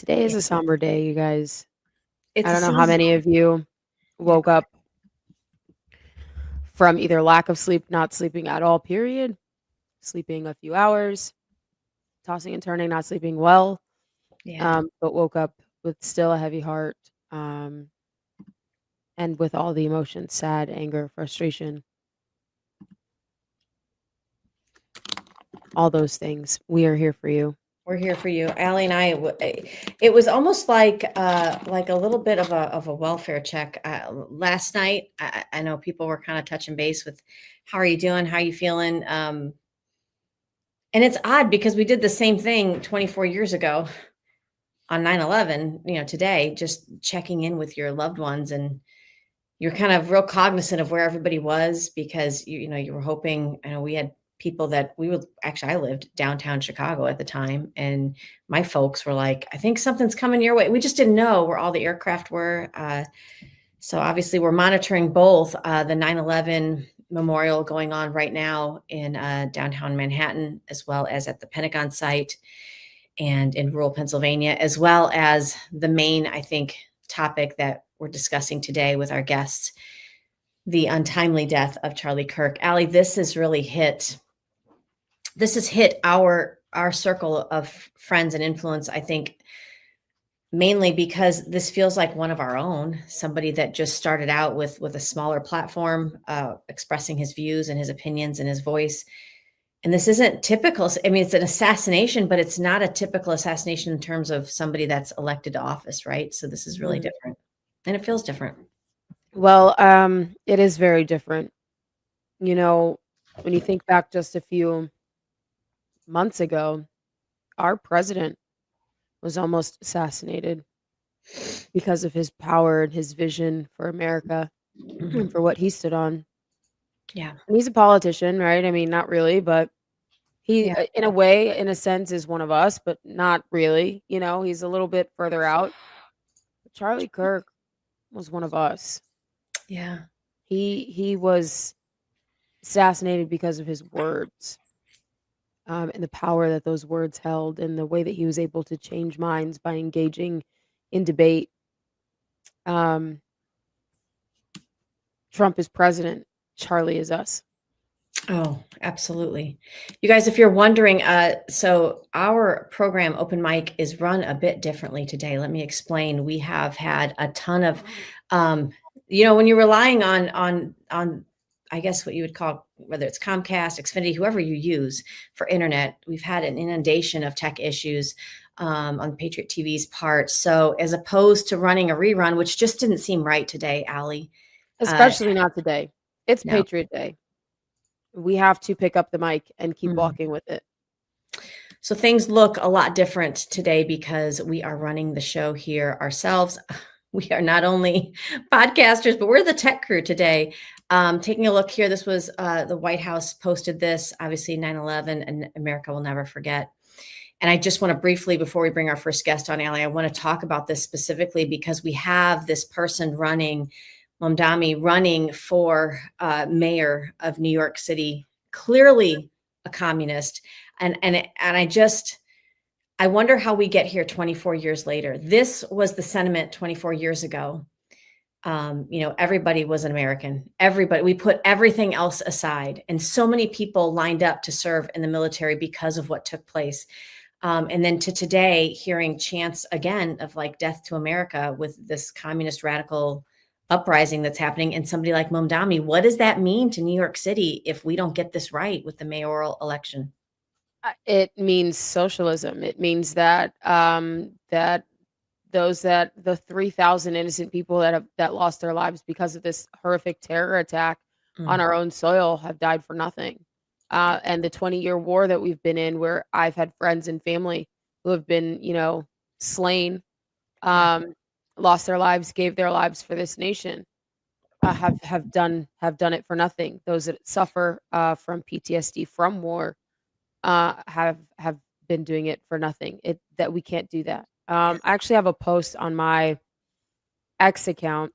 Today is Yeah. a somber day, you guys. I It's a don't know how many seasonal. of you Yeah. woke up from either lack of sleep, not sleeping at all, period, sleeping a few hours, tossing and turning, not sleeping well, Yeah. but woke up with still a heavy heart, um, and with all the emotions, sad, anger, frustration, all those things. We are here for you. We're here for you. Allie and it was almost like a little bit of a welfare check. Last night, I know people were kind of touching base with, how are you doing? How are you feeling? And it's odd because we did the same thing 24 years ago on 9/11, today, just checking in with your loved ones, and you're kind of real cognizant of where everybody was because you were hoping. I know we had people that we would actually, I lived downtown Chicago at the time, and my folks were like, I think something's coming your way. We just didn't know where all the aircraft were. So obviously we're monitoring both the 9/11 memorial going on right now in downtown Manhattan, as well as at the Pentagon site and in rural Pennsylvania, as well as the main, I think, topic that we're discussing today with our guests, the untimely death of Charlie Kirk. Allie, this has hit our circle of friends and influence, I think, mainly because this feels like one of our own, somebody that just started out with a smaller platform, expressing his views and his opinions and his voice. And this isn't typical. I mean, it's an assassination, but it's not a typical assassination in terms of somebody that's elected to office, right? So this is really Mhm. different, and it feels different. Well, it is very different. You know, when you think back just a few months ago, our president was almost assassinated because of his power and his vision for America and Mhm. for what he stood on. Yeah. And he's a politician, right? I mean, not really, but he, Yeah. in a way, in a sense, is one of us, but not really. He's a little bit further out. But Charlie Kirk was one of us. Yeah. He was assassinated because of his words, and the power that those words held, and the way that he was able to change minds by engaging in debate. Um, Trump is president. Charlie is us. Oh, absolutely. You guys, if you're wondering, so our program Open Mic is run a bit differently today. Let me explain. We have had a ton of, um, when you're relying on, I guess what you would call, whether it's Comcast, Xfinity, whoever you use for internet, we've had an inundation of tech issues on Patriot TV's part. So as opposed to running a rerun, which just didn't seem right today, Allie. Uh, Especially not today. It's no. Patriot Day. We have to pick up the mic and keep Mm. walking with it. So things look a lot different today because we are running the show here ourselves. We are not only podcasters, but we're the tech crew today. Taking a look here, this was the White House posted this, obviously 9/11, and America will never forget. And I just want to briefly, before we bring our first guest on, Allie, I want to talk about this specifically because we have this person running, Mamdani, running for mayor of New York City, clearly a communist. I wonder how we get here 24 years later. This was the sentiment 24 years ago. Everybody was an American. Everybody, we put everything else aside, and so many people lined up to serve in the military because of what took place. And then to today, hearing chants again of like death to America with this communist radical uprising that's happening, and somebody like Mamdani, what does that mean to New York City if we don't get this right with the mayoral election? It means socialism. It means that the 3,000 innocent people that lost their lives because of this horrific terror attack on Mm. our own soil have died for nothing. And the 20-year war that we've been in, where I've had friends and family who have been, slain, Yeah. um, lost their lives, gave their lives for this nation, have done it for nothing. Those that suffer from PTSD from war have been doing it for nothing. That we can't do that. Yeah. I actually have a post on my X account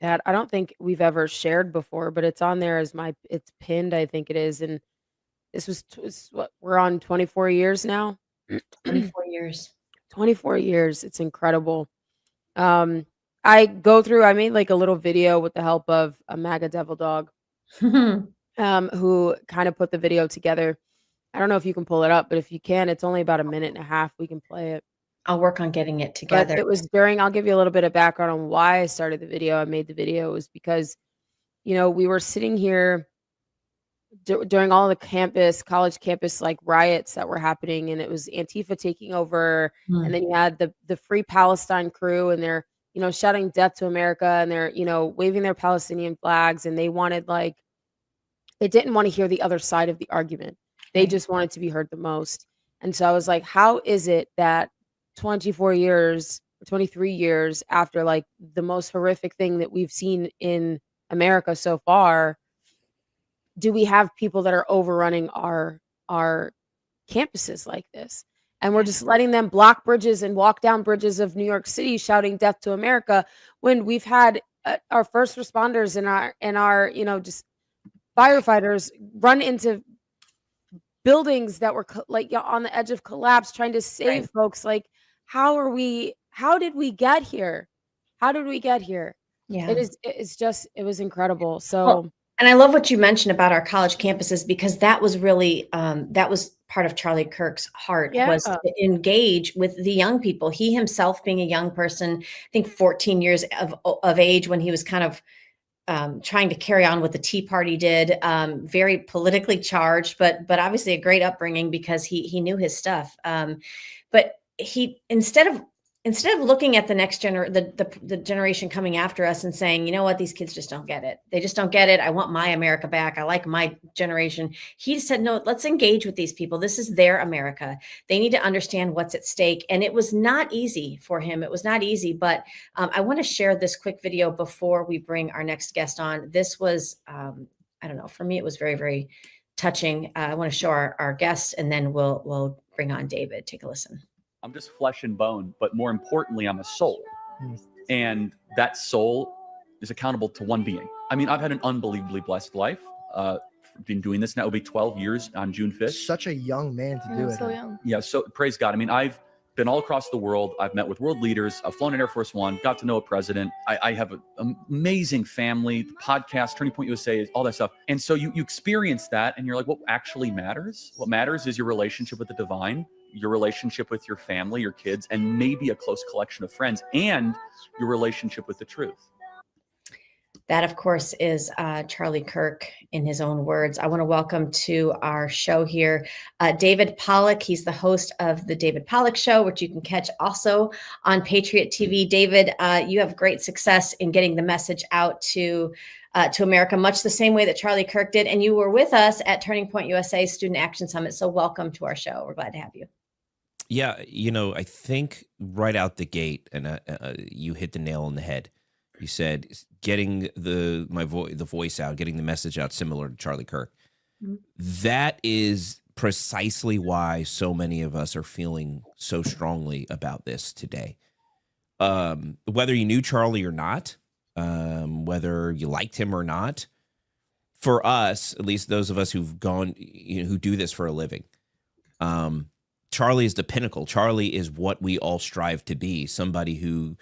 that I don't think we've ever shared before, but it's on there as it's pinned, I think it is, and this was what we're on 24 years now. 24 years. 24 years. It's incredible. Um, I made like a little video with the help of a MAGA devil dog, who kind of put the video together. I don't know if you can pull it up, but if you can, it's only about a minute and a half. We can play it. I'll work on getting it But together. it was during, I'll give you a little bit of background on why I started the video. I made the video was because, we were sitting here during all the college campus like riots that were happening, and it was Antifa taking over, and Mm, then you had the Free Palestine crew, and they're shouting death to America, and they're waving their Palestinian flags, and they didn't want to hear the other side of the argument. They right. just wanted to be heard the most. And so I was like, how is it that 24 years, 23 years after like the most horrific thing that we've seen in America so far, do we have people that are overrunning our campuses like this? And we're Yeah. just letting them block bridges and walk down bridges of New York City shouting death to America when we've had our first responders and our just firefighters run into buildings that were on the edge of collapse trying to Right. save folks. Like, how did we get here? How did we get here? Yeah. It was incredible. Well, So and I love what you mentioned about our college campuses because that was really that was part of Charlie Kirk's heart yeah, was to engage with the young people. He himself being a young person, I think 14 years of age when he was kind of trying to carry on what the Tea Party did, very politically charged, but obviously a great upbringing because he knew his stuff. But he instead of looking at the next the generation coming after us and saying, you know what, these kids just don't get it. They just don't get it. I want my America back. I like my generation. He said, no, let's engage with these people. This is their America. They need to understand what's at stake. And it was not easy for him. It was not easy, but I want to share this quick video before we bring our next guest on. This was, I don't know, for me, it was very, very touching. I want to show our guest and then we'll bring on David. Take a listen. I'm just flesh and bone, but more importantly, I'm a soul. And that soul is accountable to one being. I mean, I've had an unbelievably blessed life. Been doing this now, it'll be 12 years on June 5th. Such a young man to do it. So young. Yeah, so praise God. I mean, I've been all across the world. I've met with world leaders. I've flown in Air Force One, got to know a president. I have an amazing family, the podcast, Turning Point USA, all that stuff. And so you experience that and you're like, what actually matters? What matters is your relationship with the divine, your relationship with your family, your kids, and maybe a close collection of friends, and your relationship with the truth. That, of course, is Charlie Kirk in his own words. I want to welcome to our show here David Pollock. He's the host of the David Pollock Show, which you can catch also on Patriot TV. David, you have great success in getting the message out to America, much the same way that Charlie Kirk did. And you were with us at Turning Point USA Student Action Summit. So welcome to our show. We're glad to have you. Yeah, I think right out the gate, and you hit the nail on the head. You said getting the voice out, getting the message out, similar to Charlie Kirk. Mm-hmm. That is precisely why so many of us are feeling so strongly about this today. Whether you knew Charlie or not, whether you liked him or not, for us, at least those of us who've gone, who do this for a living, Charlie is the pinnacle. Charlie is what we all strive to be, somebody who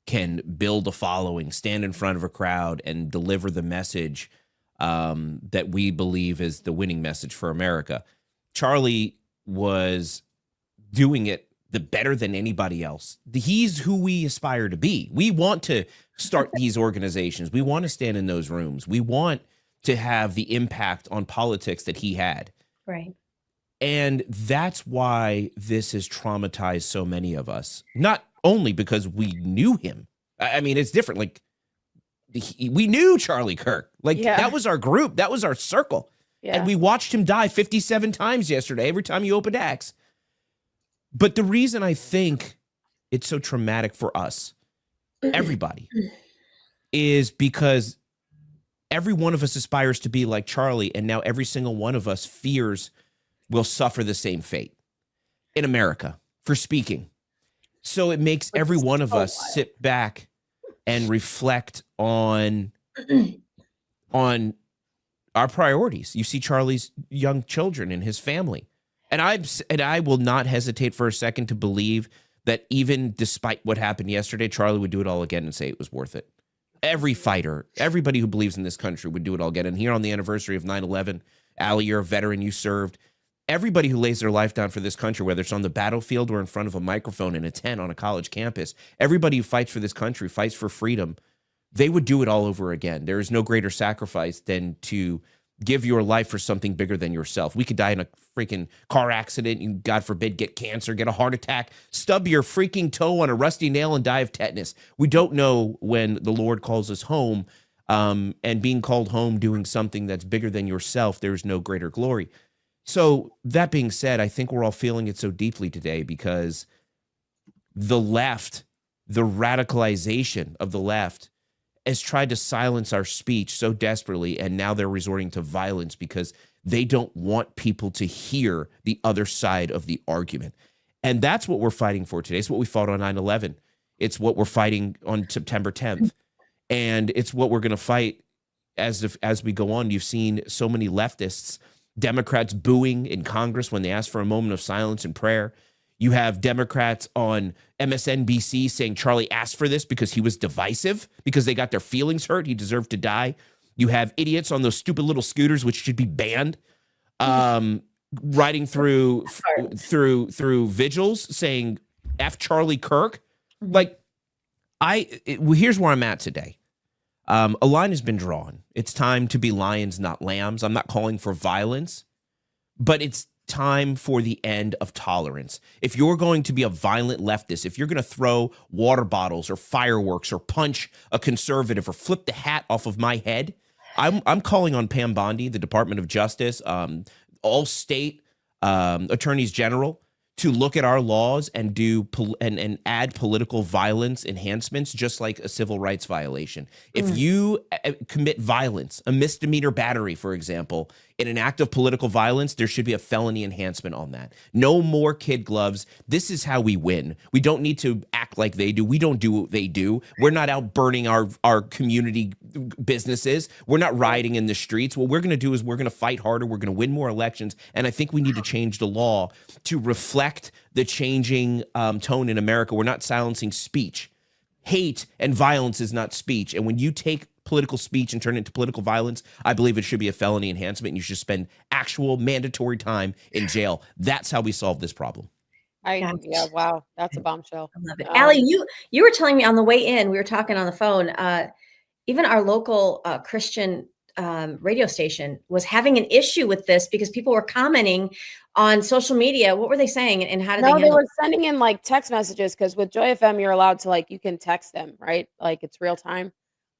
can build a following, stand in front of a crowd, and deliver the message that we believe is the winning message for America. Charlie was doing it the better than anybody else. He's who we aspire to be. We want to start these organizations. We want to stand in those rooms. We want to have the impact on politics that he had. Right. And that's why this has traumatized so many of us. Not only because we knew him. I mean, it's different. Like, we knew Charlie Kirk. Like, that was our group. That was our circle. Yeah. And we watched him die 57 times yesterday, every time you opened Acts. But the reason I think it's so traumatic for us, everybody, is because every one of us aspires to be like Charlie, and now every single one of us fears will suffer the same fate in America for speaking. So it makes every one of us sit back and reflect on our priorities. You see Charlie's young children and his family. And I will not hesitate for a second to believe that even despite what happened yesterday, Charlie would do it all again and say it was worth it. Every fighter, everybody who believes in this country would do it all again. And here on the anniversary of 9/11, Allie, you're a veteran, you served. Everybody who lays their life down for this country, whether it's on the battlefield or in front of a microphone in a tent on a college campus, everybody who fights for this country, fights for freedom, they would do it all over again. There is no greater sacrifice than to give your life for something bigger than yourself. We could die in a freaking car accident, and God forbid, get cancer, get a heart attack, stub your freaking toe on a rusty nail and die of tetanus. We don't know when the Lord calls us home, and being called home doing something that's bigger than yourself, there's no greater glory. So that being said, I think we're all feeling it so deeply today because the left, the radicalization of the left, has tried to silence our speech so desperately, and now they're resorting to violence because they don't want people to hear the other side of the argument. And that's what we're fighting for today. It's what we fought on 9/11. It's what we're fighting on September 10th. And it's what we're going to fight as we go on. You've seen so many leftists, Democrats booing in Congress when they ask for a moment of silence and prayer. You have Democrats on MSNBC saying Charlie asked for this because he was divisive, because they got their feelings hurt. He deserved to die. You have idiots on those stupid little scooters, which should be banned, riding through vigils saying F Charlie Kirk. Like, here's where I'm at today. A line has been drawn. It's time to be lions, not lambs. I'm not calling for violence, but it's time for the end of tolerance. If you're going to be a violent leftist, if you're going to throw water bottles or fireworks or punch a conservative or flip the hat off of my head, I'm calling on Pam Bondi, the Department of Justice, all state attorneys general, to look at our laws and and add political violence enhancements, just like a civil rights violation. If you commit violence, a misdemeanor battery, for example, in an act of political violence, there should be a felony enhancement on that. No more kid gloves. This is how we win. We don't need to act like they do. We don't do what they do. We're not out burning our community businesses. We're not rioting in the streets. What we're going to do is we're going to fight harder. We're going to win more elections. And I think we need to change the law to reflect the changing tone in America. We're not silencing speech. Hate and violence is not speech. And when you take political speech and turn it into political violence, I believe it should be a felony enhancement, and you should spend actual mandatory time in jail. That's how we solve this problem. Yeah, wow, that's a bombshell. I love it. Allie, you were telling me on the way in, we were talking on the phone, even our local Christian radio station was having an issue with this because people were commenting on social media. What were they saying, and how did they were sending in like text messages, because with Joy FM you're allowed to, like, you can text them, right? Like, it's real time.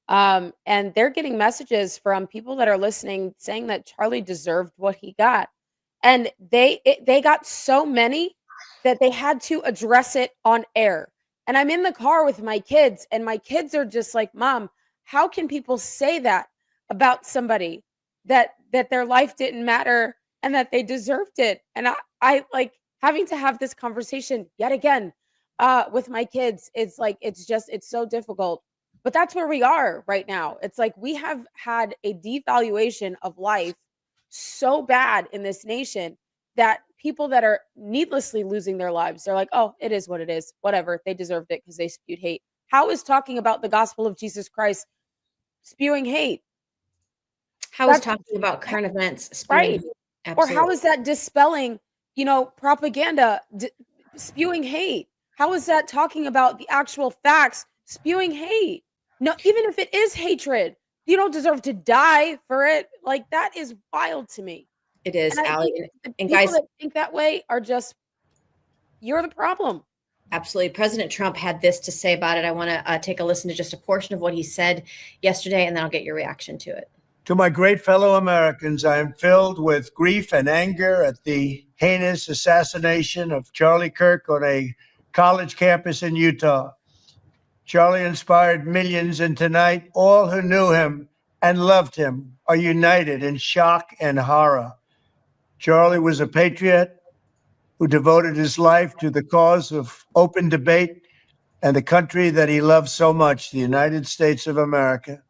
And they're getting messages from people that are listening saying that Charlie deserved what he got. And they got so many that they had to address it on air. And I'm in the car with my kids, and my kids are just like, Mom, how can people say that about somebody, that their life didn't matter and that they deserved it? And I like having to have this conversation yet again with my kids. It's like, it's so difficult. But that's where we are right now. It's like we have had a devaluation of life so bad in this nation that people that are needlessly losing their lives, they're like, oh, it is what it is. Whatever. They deserved it because they spewed hate. How is talking about the gospel of Jesus Christ spewing hate? How is talking about current events spewing right? hate? Or how is that dispelling, propaganda, spewing hate? How is that talking about the actual facts spewing hate? No, even if it is hatred, you don't deserve to die for it. Like, that is wild to me. It is, Allie. And people guys that think that way are just, you're the problem. Absolutely. President Trump had this to say about it. I want to take a listen to just a portion of what he said yesterday, and then I'll get your reaction to it. To my great fellow Americans, I am filled with grief and anger at the heinous assassination of Charlie Kirk on a college campus in Utah. Charlie inspired millions, and tonight, all who knew him and loved him are united in shock and horror. Charlie was a patriot who devoted his life to the cause of open debate and the country that he loved so much, the United States of America.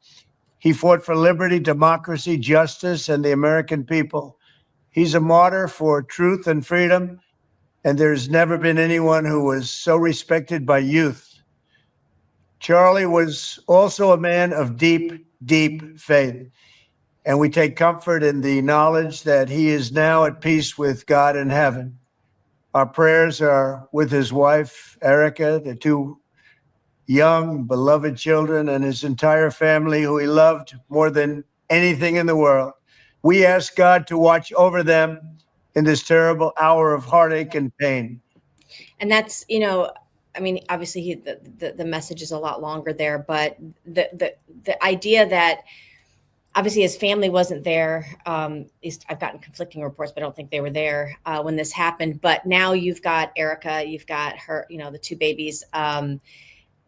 He fought for liberty, democracy, justice, and the American people. He's a martyr for truth and freedom, and there's never been anyone who was so respected by youth. Charlie was also a man of deep, deep faith, and we take comfort in the knowledge that he is now at peace with God in heaven. Our prayers are with his wife, Erica, the two young, beloved children, and his entire family, who he loved more than anything in the world. We ask God to watch over them in this terrible hour of heartache and pain. And that's, I mean, obviously the message is a lot longer there, but the idea that obviously his family wasn't there. At least I've gotten conflicting reports, but I don't think they were there when this happened. But now you've got Erica, you've got her, the two babies.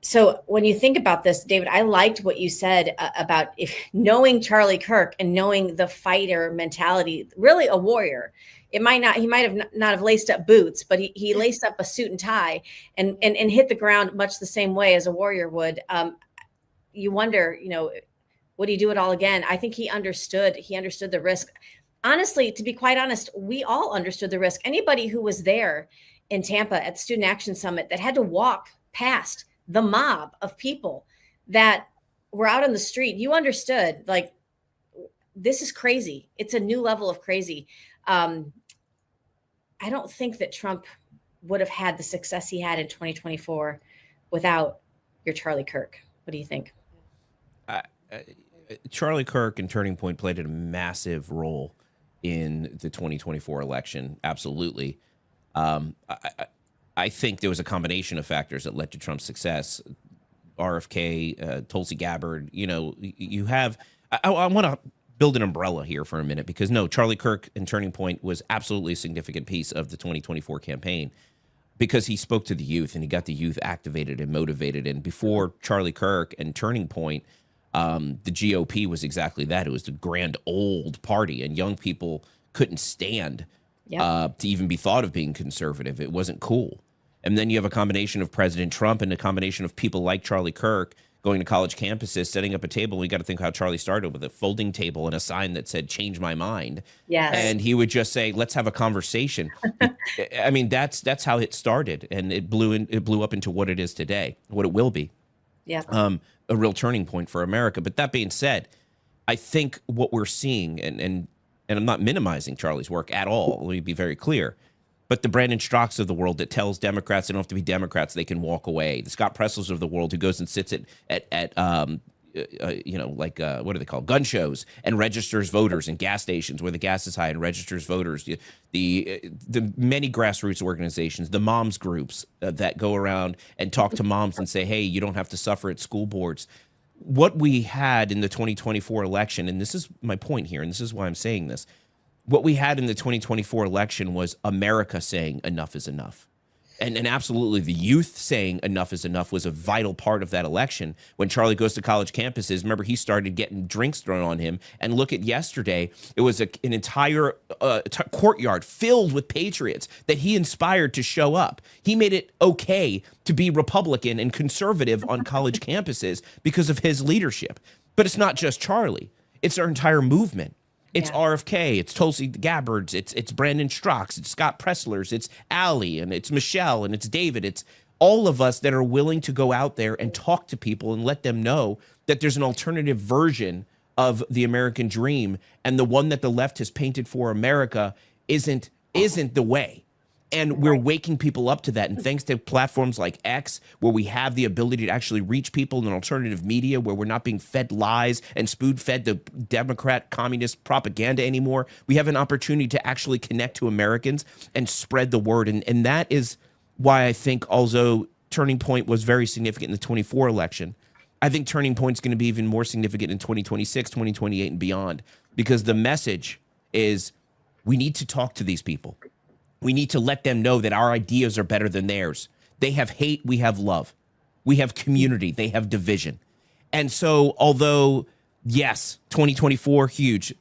So when you think about this, David, I liked what you said about knowing Charlie Kirk and knowing the fighter mentality, really a warrior. He might have not have laced up boots, but he laced up a suit and tie and hit the ground much the same way as a warrior would. You wonder, would he do it all again? I think he understood the risk. Honestly, to be quite honest, we all understood the risk. Anybody who was there in Tampa at the Student Action Summit that had to walk past the mob of people that were out on the street, you understood, like, this is crazy. It's a new level of crazy. I don't think that Trump would have had the success he had in 2024 without your Charlie Kirk. What do you think? Charlie Kirk and Turning Point played a massive role in the 2024 election. Absolutely. I think there was a combination of factors that led to Trump's success. RFK, Tulsi Gabbard, you have, I want to build an umbrella here for a minute, because no, Charlie Kirk and Turning Point was absolutely a significant piece of the 2024 campaign, because he spoke to the youth and he got the youth activated and motivated. And before Charlie Kirk and Turning Point, the GOP was exactly that. It was the grand old party, and young people couldn't stand to even be thought of being conservative. It wasn't cool. And then you have a combination of President Trump and a combination of people like Charlie Kirk going to college campuses, setting up a table. We got to think how Charlie started, with a folding table and a sign that said, "Change my mind." Yes. And he would just say, "Let's have a conversation." I mean, that's how it started, and it blew up into what it is today, what it will be. Yeah. A real turning point for America. But that being said, I think what we're seeing, and I'm not minimizing Charlie's work at all, let me be very clear, but the Brandon Strauchs of the world that tells Democrats they don't have to be Democrats, they can walk away. The Scott Pressel's of the world who goes and sits at what are they called? Gun shows, and registers voters in gas stations where the gas is high and registers voters. The many grassroots organizations, the moms groups that go around and talk to moms and say, hey, you don't have to suffer at school boards. What we had in the 2024 election, and this is my point here, and this is why I'm saying this, what we had in the 2024 election was America saying enough is enough. And absolutely the youth saying enough is enough was a vital part of that election. When Charlie goes to college campuses, remember, he started getting drinks thrown on him. And look at yesterday, it was an entire courtyard filled with patriots that he inspired to show up. He made it okay to be Republican and conservative on college campuses because of his leadership. But it's not just Charlie. It's our entire movement. It's RFK, it's Tulsi Gabbard's, it's Brandon Strauch's, it's Scott Presler's, it's Allie, and it's Michelle, and it's David. It's all of us that are willing to go out there and talk to people and let them know that there's an alternative version of the American dream, and the one that the left has painted for America isn't the way. And we're waking people up to that. And thanks to platforms like X, where we have the ability to actually reach people in an alternative media, where we're not being fed lies and spoon-fed the Democrat communist propaganda anymore, we have an opportunity to actually connect to Americans and spread the word. And that is why I think, although Turning Point was very significant in the 24 election, I think Turning Point's going to be even more significant in 2026, 2028, and beyond, because the message is we need to talk to these people. We need to let them know that our ideas are better than theirs. They have hate, we have love. We have community, they have division. And so, although, yes, 2024, huge,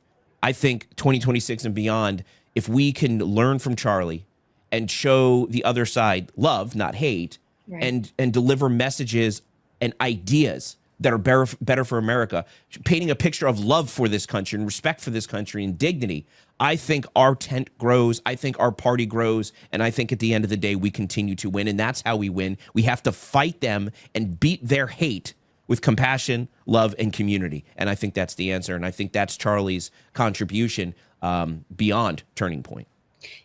I think 2026 and beyond, if we can learn from Charlie and show the other side love, not hate, right, and deliver messages and ideas that are better for America, painting a picture of love for this country and respect for this country and dignity, I think our tent grows. I think our party grows. And I think at the end of the day, we continue to win. And that's how we win. We have to fight them and beat their hate with compassion, love, and community. And I think that's the answer. And I think that's Charlie's contribution beyond Turning Point.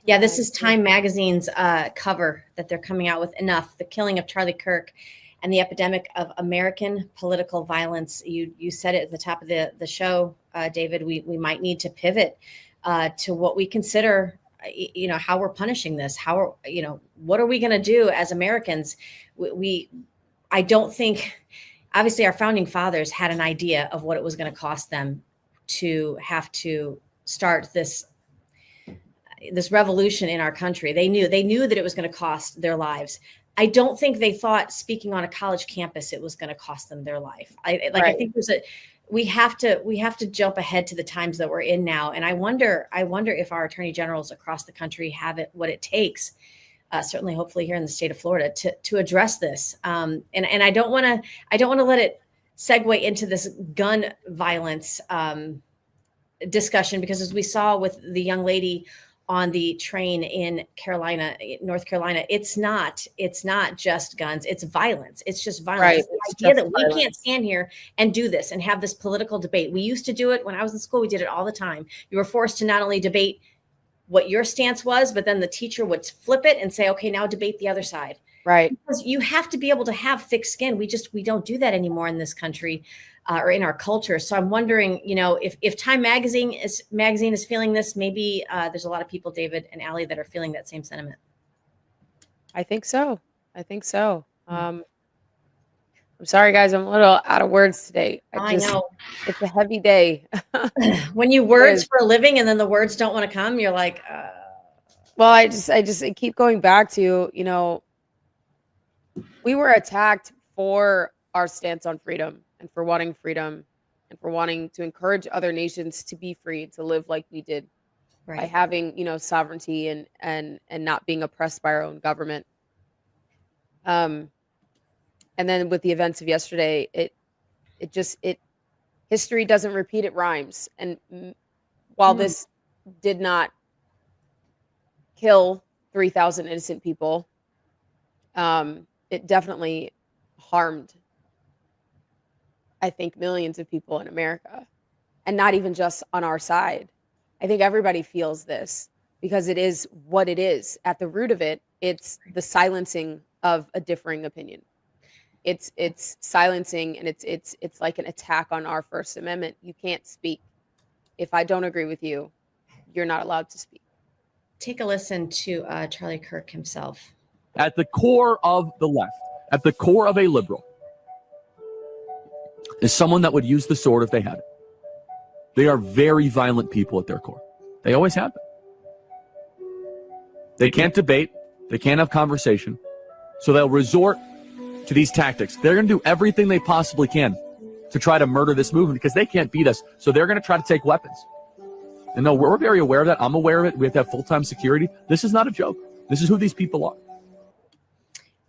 Yeah, this is Time Magazine's cover that they're coming out with. Enough: the killing of Charlie Kirk and the epidemic of American political violence. You said it at the top of the show, David. We might need to pivot to what we consider, how we're punishing this. What are we going to do as Americans? I don't think, obviously, our founding fathers had an idea of what it was going to cost them to have to start this revolution in our country. They knew that it was going to cost their lives. I don't think they thought speaking on a college campus it was going to cost them their life. I think we have to jump ahead to the times that we're in now. And I wonder if our attorney generals across the country have what it takes, certainly hopefully here in the state of Florida, to address this. And I don't want to let it segue into this gun violence discussion, because as we saw with the young lady on the train in North Carolina, it's not just guns, it's violence. It's just violence. Right. It's the idea that we can't stand here and do this and have this political debate. We used to do it when I was in school. We did it all the time. You were forced to not only debate what your stance was, but then the teacher would flip it and say, okay, now debate the other side. Right. Because you have to be able to have thick skin. We don't do that anymore in this country. Or in our culture. So I'm wondering, if Time Magazine is feeling this, maybe there's a lot of people, David and Allie, that are feeling that same sentiment. I think so. I'm sorry, guys. I'm a little out of words today. I know. It's a heavy day. When you words for a living and then the words don't want to come, you're like, Well, I keep going back to, we were attacked for our stance on freedom and for wanting freedom and for wanting to encourage other nations to be free, to live like we did, right. by having, sovereignty and not being oppressed by our own government. And then with the events of yesterday, history doesn't repeat, it rhymes. And while this did not kill 3,000 innocent people, it definitely harmed, I think, millions of people in America, and not even just on our side. I think everybody feels this because it is what it is. At the root of it, it's the silencing of a differing opinion. It's silencing, and it's like an attack on our First Amendment. You can't speak. If I don't agree with you, you're not allowed to speak. Take a listen to Charlie Kirk himself. At the core of the left, at the core of a liberal, is someone that would use the sword if they had it. They are very violent people at their core. They always have been. They can't debate. They can't have conversation. So they'll resort to these tactics. They're going to do everything they possibly can to try to murder this movement because they can't beat us. So they're going to try to take weapons. And no, we're very aware of that. I'm aware of it. We have to have full-time security. This is not a joke. This is who these people are.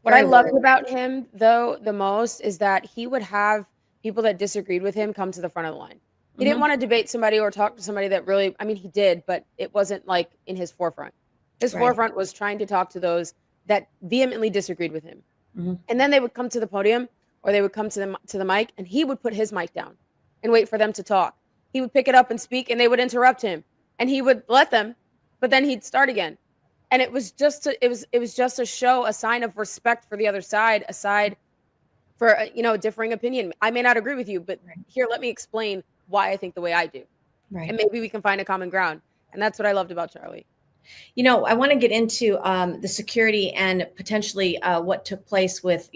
What I loved about him, though, the most is that he would have people that disagreed with him come to the front of the line. He didn't want to debate somebody or talk to somebody that really, he did, but it wasn't like in his forefront. His forefront was trying to talk to those that vehemently disagreed with him. And then they would come to the podium or they would come to the mic, and he would put his mic down and wait for them to talk. He would pick it up and speak, and they would interrupt him, and he would let them, but then he'd start again. And it was just a show, a sign of respect for the other side, aside for a differing opinion. I may not agree with you, but here, let me explain why I think the way I do. Right. And maybe we can find a common ground. And that's what I loved about Charlie. I want to get into the security and potentially what took place with,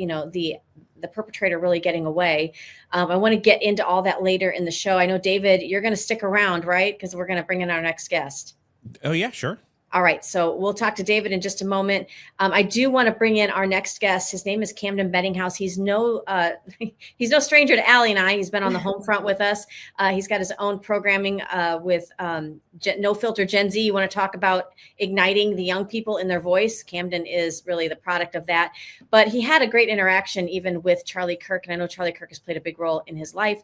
the perpetrator really getting away. I want to get into all that later in the show. I know, David, you're going to stick around, right? Because we're going to bring in our next guest. Oh, yeah, sure. All right, so we'll talk to David in just a moment. I do want to bring in our next guest. His name is Camden Bettinghouse. He's no he's no stranger to Allie and I. He's been on the home front with us. He's got his own programming with No Filter Gen Z. You want to talk about igniting the young people in their voice? Camden is really the product of that. But he had a great interaction even with Charlie Kirk, and I know Charlie Kirk has played a big role in his life.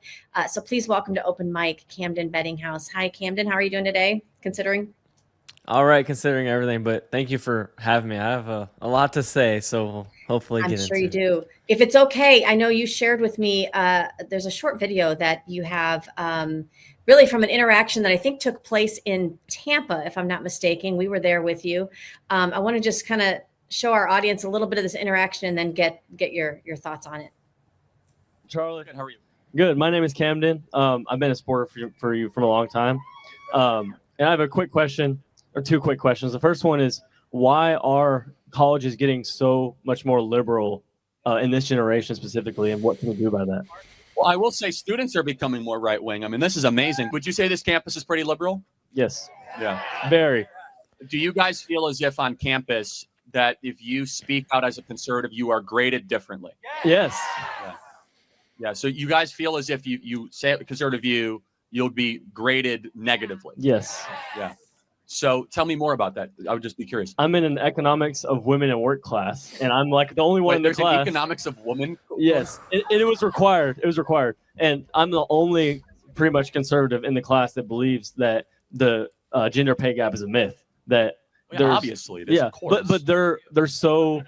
So please welcome to Open Mic, Camden Bettinghouse. Hi, Camden. How are you doing today, considering? All right, considering everything, but thank you for having me. I have a lot to say, so we'll hopefully I'm get sure into you it. do. If it's okay, I know you shared with me, there's a short video that you have really from an interaction that I think took place in Tampa, if I'm not mistaken. We were there with you. I want to just kind of show our audience a little bit of this interaction and then get your thoughts on it. Charlie, How are you? good. My name is Camden. I've been a supporter for you for a long time. And I have a quick question, or two quick questions. The first one is, why are colleges getting so much more liberal in this generation specifically, and what can we do about that? Well, I will say students are becoming more right wing. I mean, this is amazing. Would you say this campus is pretty liberal? Yes, Yeah. very. Do you guys feel as if on campus that if you speak out as a conservative, you are graded differently? Yes. Yeah. So you guys feel as if you say a conservative view, you'll be graded negatively. Yes. Yeah. So tell me more about that. I would just be curious. I'm in an economics of women and work class, and I'm like the only one in the There's an class. economics of women. Yes, it was required. It was required, and I'm the only pretty much conservative in the class that believes that the gender pay gap is a myth. That Yeah, there's- obviously, it is, yeah, of course. but they're so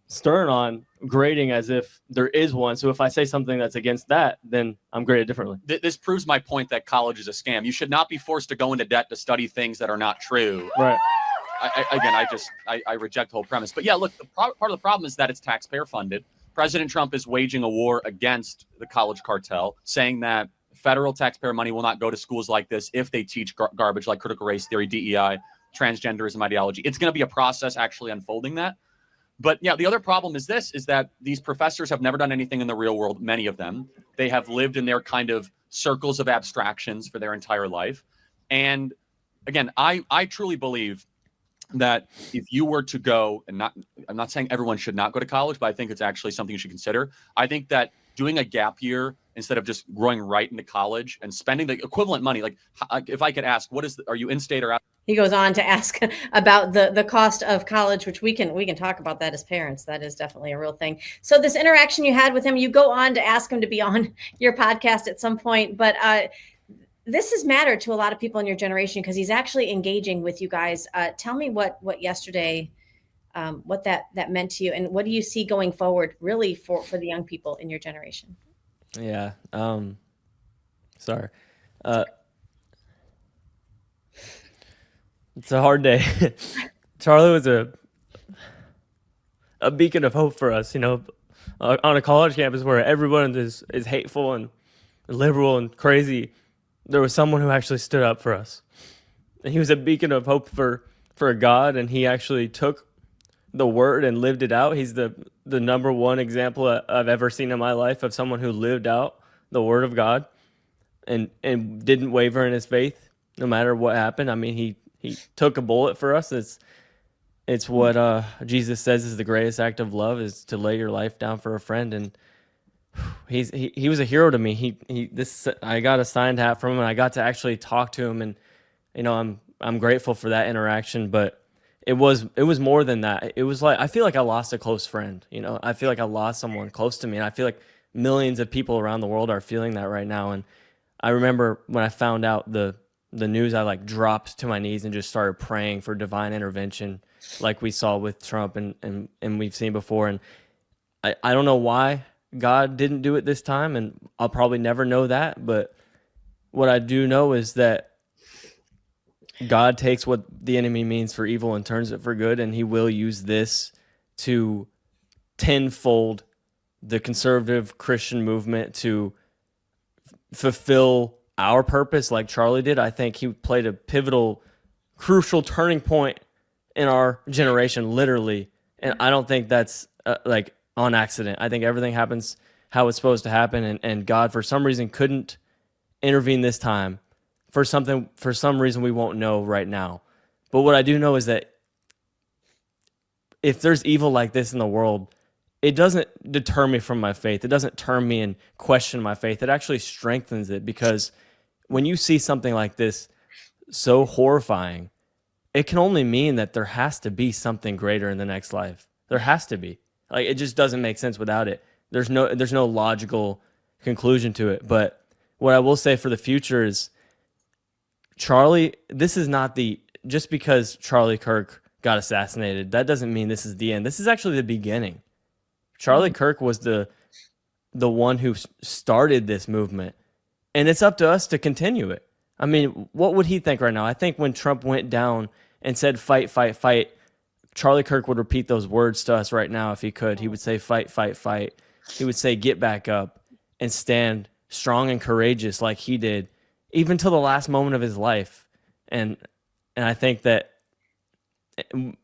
stern on grading as if there is one. So if I say something that's against that, then I'm graded differently. This proves my point that college is a scam. You should not be forced to go into debt to study things that are not true. Right. I reject the whole premise. But yeah, look, part of the problem is that it's taxpayer funded. President Trump is waging a war against the college cartel, saying that federal taxpayer money will not go to schools like this if they teach garbage like critical race theory, DEI, transgenderism ideology. It's going to be a process actually unfolding that. But yeah, the other problem is that these professors have never done anything in the real world, many of them. They have lived in their kind of circles of abstractions for their entire life. And again, I truly believe that if you were to go, and I'm not saying everyone should not go to college, but I think it's actually something you should consider. I think that doing a gap year instead of just going right into college and spending the equivalent money, like if I could ask, are you in state or out? He goes on to ask about the cost of college, which we can talk about that as parents. That is definitely a real thing. So this interaction you had with him, you go on to ask him to be on your podcast at some point, but this has mattered to a lot of people in your generation because he's actually engaging with you guys. Tell me what yesterday, what that meant to you, and what do you see going forward really for the young people in your generation? Yeah. Sorry. It's a hard day. Charlie was a beacon of hope for us, on a college campus where everyone is hateful and liberal and crazy. There was someone who actually stood up for us. And he was a beacon of hope for God, and he actually took the word and lived it out. He's the number one example I've ever seen in my life of someone who lived out the word of God and didn't waver in his faith no matter what happened. I mean, he took a bullet for us. It's what Jesus says is the greatest act of love, is to lay your life down for a friend. And he was a hero to me. I got a signed hat from him, and I got to actually talk to him. And I'm grateful for that interaction. But it was more than that. It was like, I feel like I lost a close friend. I feel like I lost someone close to me, and I feel like millions of people around the world are feeling that right now. And I remember when I found out the news, I dropped to my knees and just started praying for divine intervention, like we saw with Trump and we've seen before. And I don't know why God didn't do it this time, and I'll probably never know that. But what I do know is that God takes what the enemy means for evil and turns it for good, and he will use this to tenfold the conservative Christian movement to fulfill our purpose like Charlie did. I think he played a pivotal, crucial turning point in our generation, literally. And I don't think that's on accident. I think everything happens how it's supposed to happen. And God, for some reason, couldn't intervene this time for some reason we won't know right now. But what I do know is that if there's evil like this in the world, it doesn't deter me from my faith. It doesn't turn me and question my faith. It actually strengthens it, because when you see something like this so horrifying, it can only mean that there has to be something greater in the next life. There has to be. Like, it just doesn't make sense without it. There's no logical conclusion to it. But what I will say for the future is, Charlie, this is not just because Charlie Kirk got assassinated, that doesn't mean this is the end. This is actually the beginning. Charlie Kirk was the one who started this movement, and it's up to us to continue it. I mean, what would he think right now? I think when Trump went down and said, fight, fight, fight, Charlie Kirk would repeat those words to us right now if he could. He would say, fight, fight, fight. He would say, get back up and stand strong and courageous like he did, even till the last moment of his life. And I think that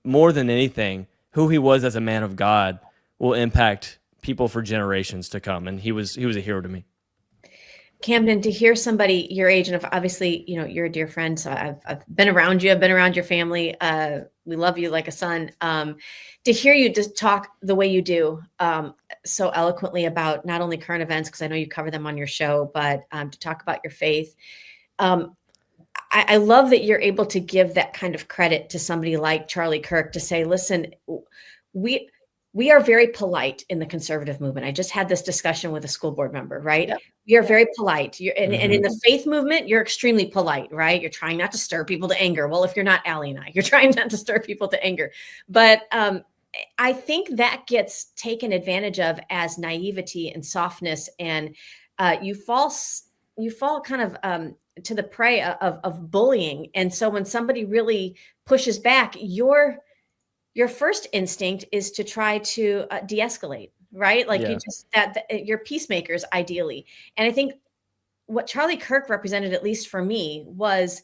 more than anything, who he was as a man of God will impact people for generations to come. And he was a hero to me. Camden, to hear somebody your age, and obviously, you're a dear friend, so I've been around you, I've been around your family. We love you like a son. To hear you just talk the way you do, so eloquently about not only current events, because I know you cover them on your show, but to talk about your faith. I love that you're able to give that kind of credit to somebody like Charlie Kirk, to say, listen, we are very polite in the conservative movement. I just had this discussion with a school board member, right? Yep. You're very polite. And in the faith movement, you're extremely polite, right? You're trying not to stir people to anger. Well, if you're not Allie and I, you're trying not to stir people to anger. But I think that gets taken advantage of as naivety and softness, and you fall kind of to the prey of bullying. And so when somebody really pushes back, your first instinct is to try to de-escalate, right? Like you just you're peacemakers ideally. And I think what Charlie Kirk represented, at least for me, was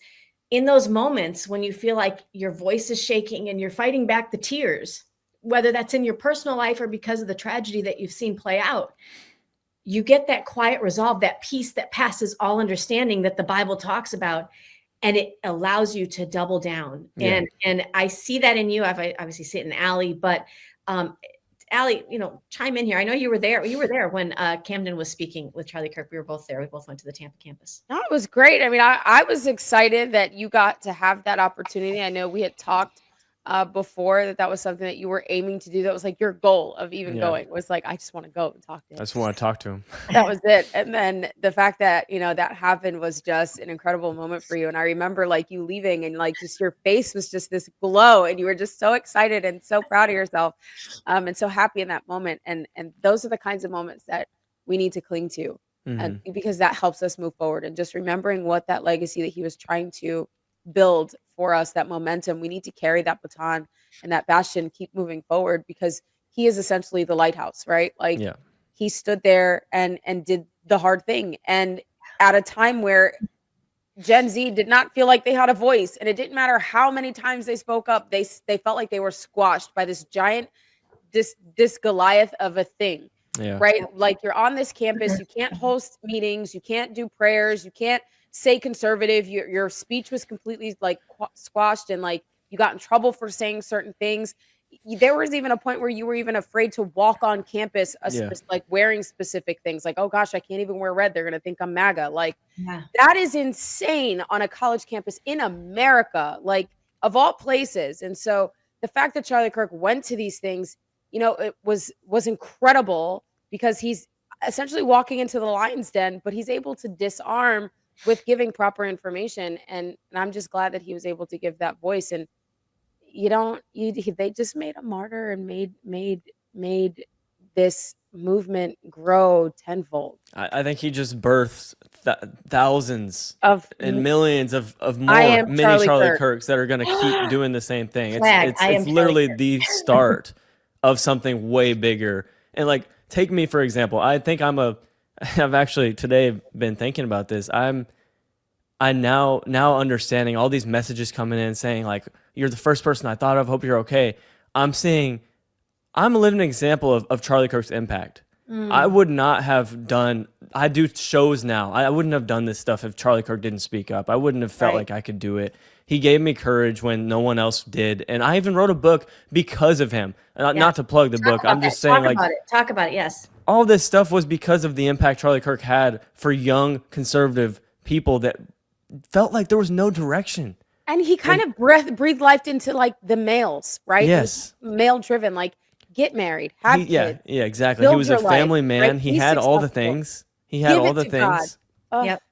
in those moments when you feel like your voice is shaking and you're fighting back the tears, whether that's in your personal life or because of the tragedy that you've seen play out, you get that quiet resolve, that peace that passes all understanding that the Bible talks about. And it allows you to double down. Yeah. And I see that in you. I obviously see it in Allie, but Allie, chime in here. I know you were there. You were there when Camden was speaking with Charlie Kirk. We were both there. We both went to the Tampa campus. No, it was great. I mean, I was excited that you got to have that opportunity. I know we had talked before that was something that you were aiming to do. That was like your goal of even going, was like, I just want to go and talk to him. I just want to talk to him. That was it. And then the fact that, that happened was just an incredible moment for you. And I remember like you leaving and like just your face was just this glow and you were just so excited and so proud of yourself and so happy in that moment. And those are the kinds of moments that we need to cling to and because that helps us move forward, and just remembering what that legacy that he was trying to build for us, that momentum, we need to carry that baton and that bastion, keep moving forward, because he is essentially the lighthouse, right? Like he stood there and did the hard thing. And at a time where Gen Z did not feel like they had a voice, and it didn't matter how many times they spoke up, they felt like they were squashed by this giant, this Goliath of a thing, right? Like you're on this campus, you can't host meetings, you can't do prayers, you can't say conservative, your speech was completely like squashed, and like you got in trouble for saying certain things. There was even a point where you were even afraid to walk on campus, like wearing specific things, like, oh gosh, I can't even wear red, they're gonna think I'm MAGA. Like that is insane on a college campus in America, like of all places. And so the fact that Charlie Kirk went to these things, it was incredible, because he's essentially walking into the lion's den, but he's able to disarm with giving proper information. And I'm just glad that he was able to give that voice. And they just made a martyr and made this movement grow tenfold. I think he just birthed thousands and millions of more mini Charlie Kirks that are going to keep doing the same thing. It's literally the start of something way bigger. And like, take me for example. I think I've actually today been thinking about this. I'm now understanding all these messages coming in saying like, you're the first person I thought of, hope you're okay. I'm a living example of Charlie Kirk's impact. I would not have done. I do shows now. I wouldn't have done this stuff if Charlie Kirk didn't speak up. I wouldn't have felt Right. like I could do it. He gave me courage when no one else did, and I even wrote a book because of him. Not to plug the book. I'm just saying, like, Talk about it. Yes. all this stuff was because of the impact Charlie Kirk had for young conservative people that felt like there was no direction. And he kind of breathed life into like the males, right? Yes. Male driven, like get married, have kids. Yeah, exactly. build He was a your life, family man. right? He Be had all the successful. things. He had Give all it the to God. things. Ugh. Yep.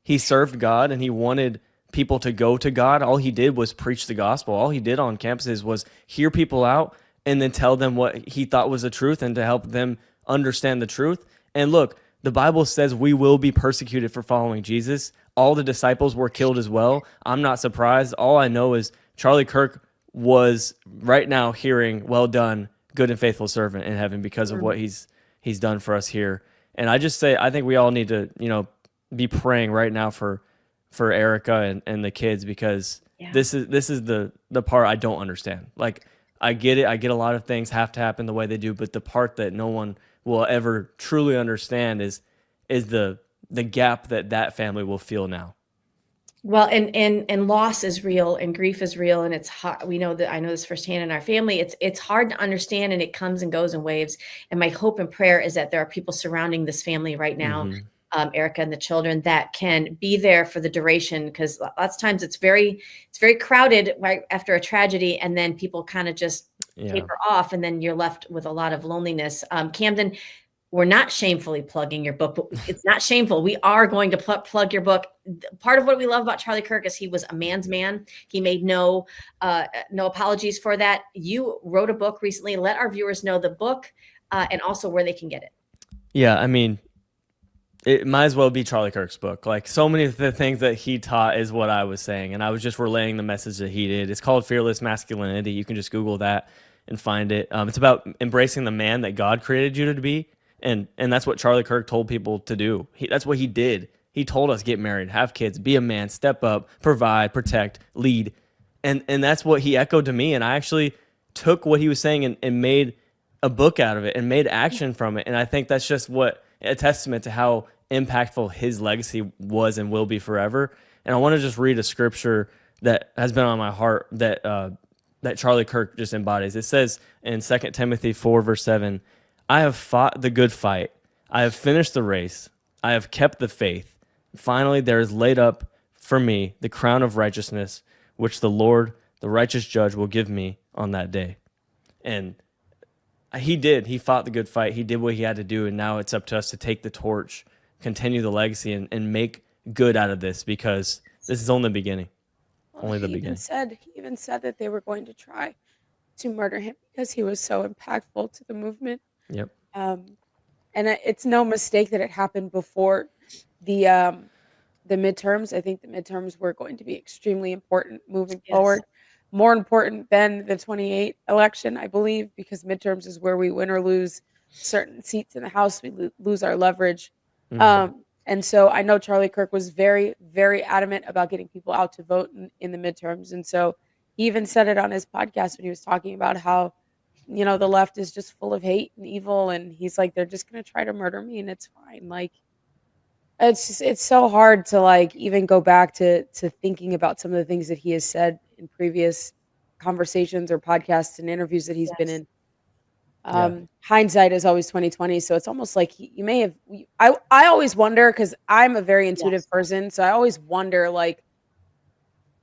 He served God and he wanted people to go to God. All he did was preach the gospel. All he did on campuses was hear people out and then tell them what he thought was the truth and to help them understand the truth. And look, the Bible says we will be persecuted for following Jesus. All the disciples were killed as well. I'm not surprised. All I know is Charlie Kirk was right now hearing, "Well done, good and faithful servant," in heaven because of what he's done for us here. And I just say, I think we all need to, be praying right now for Erica and the kids, because this is the part I don't understand. Like, I get it. I get a lot of things have to happen the way they do, but the part that no one will ever truly understand is the gap that family will feel now. Well, and loss is real and grief is real, and it's hard. We know that. I know this firsthand in our family. It's hard to understand, and it comes and goes in waves. And my hope and prayer is that there are people surrounding this family right now, Erica and the children, that can be there for the duration. Because lots of times it's very crowded right after a tragedy, and then people kind of just taper off, and then you're left with a lot of loneliness. Camden, we're not shamefully plugging your book, but it's not shameful. We are going to plug your book. Part of what we love about Charlie Kirk is he was a man's man. He made no apologies for that. You wrote a book recently. Let our viewers know the book and also where they can get it. Yeah, I mean, it might as well be Charlie Kirk's book. Like, so many of the things that he taught is what I was saying, and I was just relaying the message that he did. It's called Fearless Masculinity. You can just Google that and find it. It's about embracing the man that God created you to be. And that's what Charlie Kirk told people to do. That's what he did. He told us, get married, have kids, be a man, step up, provide, protect, lead. And that's what he echoed to me. And I actually took what he was saying and made a book out of it and made action from it. And I think that's just a testament to how impactful his legacy was and will be forever. And I want to just read a scripture that has been on my heart that Charlie Kirk just embodies. It says in 2 Timothy 4, verse 7, "I have fought the good fight. I have finished the race. I have kept the faith. Finally, there is laid up for me the crown of righteousness, which the Lord, the righteous judge, will give me on that day." And he did. He fought the good fight. He did what he had to do. And now it's up to us to take the torch, continue the legacy, and make good out of this, because this is only the beginning. Only the beginning. He even said that they were going to try to murder him because he was so impactful to the movement. Yep. And it's no mistake that it happened before the midterms. I think the midterms were going to be extremely important moving forward, more important than the 28 election, I believe, because midterms is where we win or lose certain seats in the House. We lose our leverage. And so I know Charlie Kirk was very, very adamant about getting people out to vote in the midterms. And so he even said it on his podcast when he was talking about how, the left is just full of hate and evil. And he's like, they're just going to try to murder me and it's fine. Like, it's so hard to like even go back to thinking about some of the things that he has said in previous conversations or podcasts and interviews that he's been in. Hindsight is always 2020. So it's almost like you may have, I always wonder, because I'm a very intuitive person. So I always wonder, like,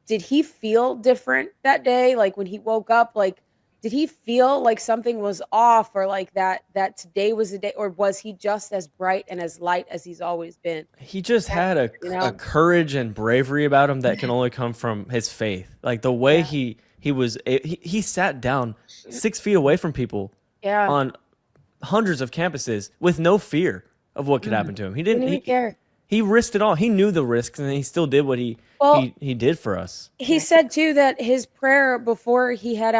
did he feel different that day? Like when he woke up, like, did he feel like something was off, or like that today was the day, or was he just as bright and as light as he's always been? He just had a courage and bravery about him that can only come from his faith. Like the way he sat down 6 feet away from people on hundreds of campuses with no fear of what could happen to him. He didn't even care. He risked it all. He knew the risks, and he still did what he did for us. He said too that his prayer before he headed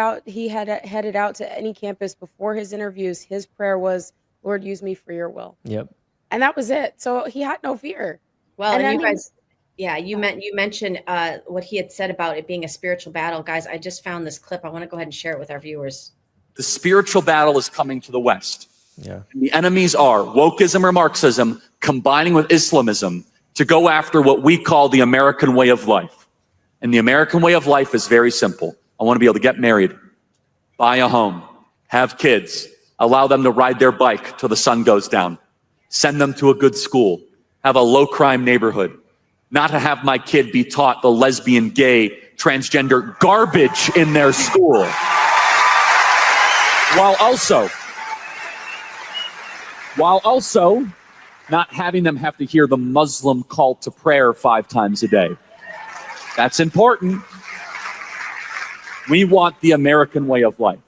out to any campus before his interviews, his prayer was, "Lord, use me for your will." Yep. And that was it. So he had no fear. Well, and you guys, you mentioned what he had said about it being a spiritual battle. Guys, I just found this clip. I want to go ahead and share it with our viewers. The spiritual battle is coming to the West. Yeah. The enemies are wokeism or Marxism combining with Islamism to go after what we call the American way of life. And the American way of life is very simple. I want to be able to get married, buy a home, have kids, allow them to ride their bike till the sun goes down, send them to a good school, have a low crime neighborhood, not to have my kid be taught the lesbian, gay, transgender garbage in their school, while also not having them have to hear the Muslim call to prayer 5 times a day. That's important. We want the American way of life,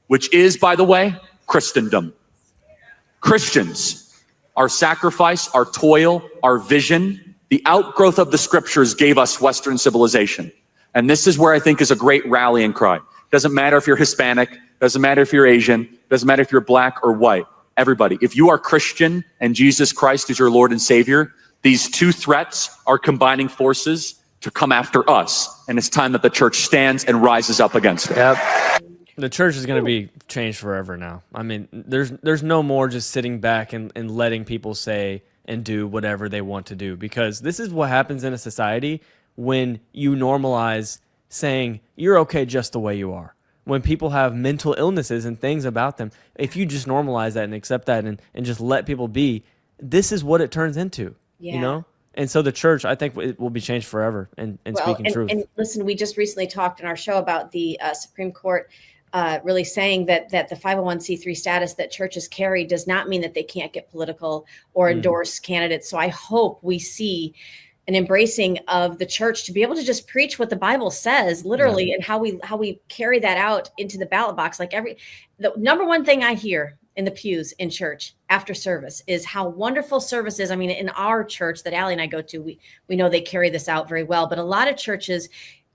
which is, by the way, Christendom. Christians, our sacrifice, our toil, our vision, the outgrowth of the scriptures gave us Western civilization. And this is where I think is a great rallying cry. Doesn't matter if you're Hispanic, doesn't matter if you're Asian, doesn't matter if you're black or white. Everybody, if you are Christian and Jesus Christ is your Lord and Savior, these two threats are combining forces to come after us. And it's time that the church stands and rises up against it. Yep. The church is going to be changed forever now. I mean, there's no more just sitting back and letting people say and do whatever they want to do, because this is what happens in a society when you normalize saying you're okay just the way you are. When people have mental illnesses and things about them, if you just normalize that and accept that and just let people be, this is what it turns into, you know? And so the church, I think it will be changed forever and speaking truth. And listen, we just recently talked in our show about the Supreme Court really saying that the 501c3 status that churches carry does not mean that they can't get political or endorse candidates. So I hope we see an embracing of the church to be able to just preach what the Bible says, literally, and how we carry that out into the ballot box. Like the number one thing I hear in the pews in church after service is how wonderful service is. I mean, in our church that Allie and I go to, we know they carry this out very well, but a lot of churches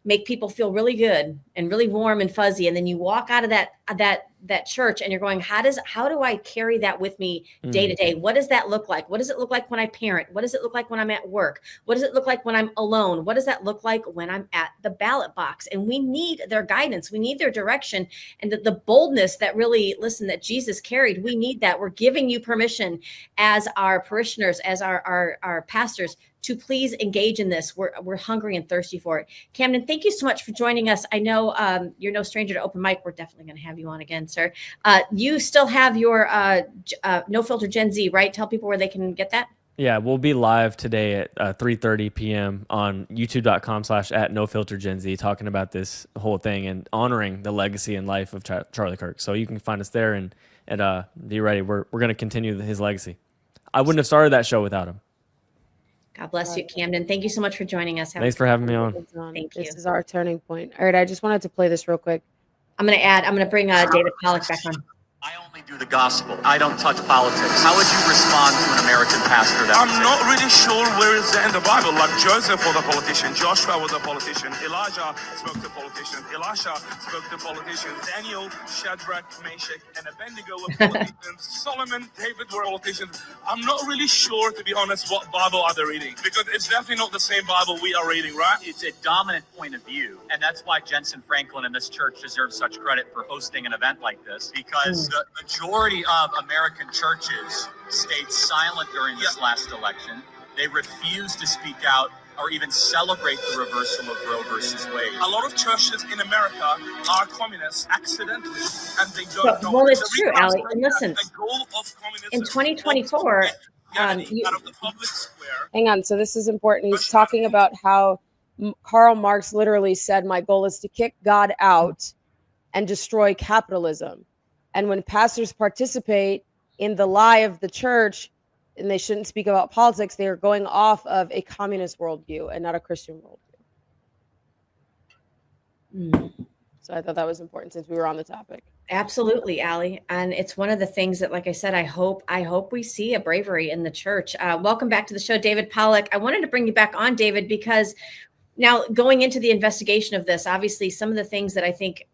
make people feel really good and really warm and fuzzy. And then you walk out of that church and you're going, how do I carry that with me day to day? What does that look like? What does it look like when I parent? What does it look like when I'm at work? What does it look like when I'm alone? What does that look like when I'm at the ballot box? And we need their guidance. We need their direction and the boldness that really, that Jesus carried. We need that. We're giving you permission as our parishioners, as our pastors, to please engage in this. We're hungry and thirsty for it. Camden, thank you so much for joining us. I know you're no stranger to open mic. We're definitely going to have you on again, sir. You still have your No Filter Gen Z, right? Tell people where they can get that. Yeah, we'll be live today at 3:30 p.m. on youtube.com/@NoFilterGenZ talking about this whole thing and honoring the legacy and life of Charlie Kirk. So you can find us there and be ready. We're going to continue his legacy. I wouldn't have started that show without him. God bless you, Camden. Thank you so much for joining us. Thanks for having me on. Thank you. This is our turning point. All right, I just wanted to play this real quick. I'm going to bring David Pollock back on. I only do the gospel. I don't touch politics. How would you respond to an American pastor that I'm not really sure where is that in the Bible. Like Joseph was a politician, Joshua was a politician, Elijah spoke to politicians, Elisha spoke to politicians, Daniel, Shadrach, Meshach, and Abednego were politicians, Solomon, David were politicians. I'm not really sure, to be honest, what Bible are they reading, because it's definitely not the same Bible we are reading, right? It's a dominant point of view, and that's why Jensen Franklin and this church deserve such credit for hosting an event like this, because the majority of American churches stayed silent during this last election. They refused to speak out or even celebrate the reversal of Roe versus Wade. A lot of churches in America are communists accidentally, and they don't know. Well, it's true, Allie. And listen, the goal of communism in 2024, out of the public square. Hang on. So this is important. He's talking about how Karl Marx literally said, my goal is to kick God out and destroy capitalism. And when pastors participate in the lie of the church and they shouldn't speak about politics, they are going off of a communist worldview and not a Christian worldview. So I thought that was important since we were on the topic. Absolutely, Allie. And it's one of the things that, like I said, I hope we see a bravery in the church. Welcome back to the show, David Pollock. I wanted to bring you back on, David, because now going into the investigation of this, obviously some of the things that I think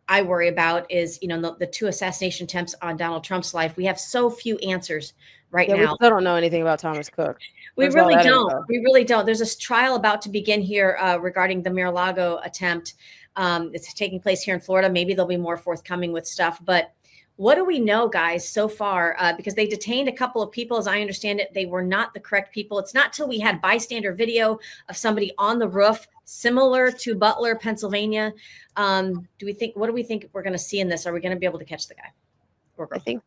I worry about is, the 2 assassination attempts on Donald Trump's life. We have so few answers now. We still don't know anything about Thomas Cook. We really don't. There's a trial about to begin here regarding the Mar-a-Lago attempt. It's taking place here in Florida. Maybe there'll be more forthcoming with stuff, but What do we know, guys, so far? Because they detained a couple of people, as I understand it. They were not the correct people. It's not till we had bystander video of somebody on the roof, similar to Butler, Pennsylvania. What do we think we're going to see in this? Are we going to be able to catch the guy or girl? I think.